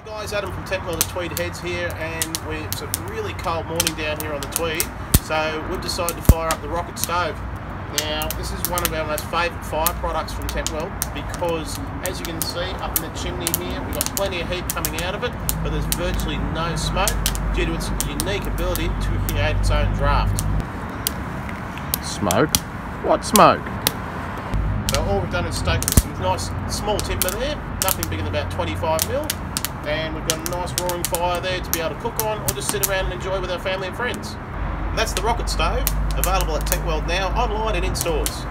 Hi guys, Adam from Tent World at Tweed Heads here, and it's a really cold morning down here on the Tweed, so we've decided to fire up the rocket stove. Now this is one of our most favourite fire products from Tent World because, as you can see up in the chimney here, we've got plenty of heat coming out of it, but there's virtually no smoke due to its unique ability to create its own draft. Smoke? What smoke? So all we've done is stoked with some nice small timber there, nothing bigger than about 25mm. And we've got a nice roaring fire there to be able to cook on or just sit around and enjoy with our family and friends. That's the rocket stove, available at Tent World now, online and in stores.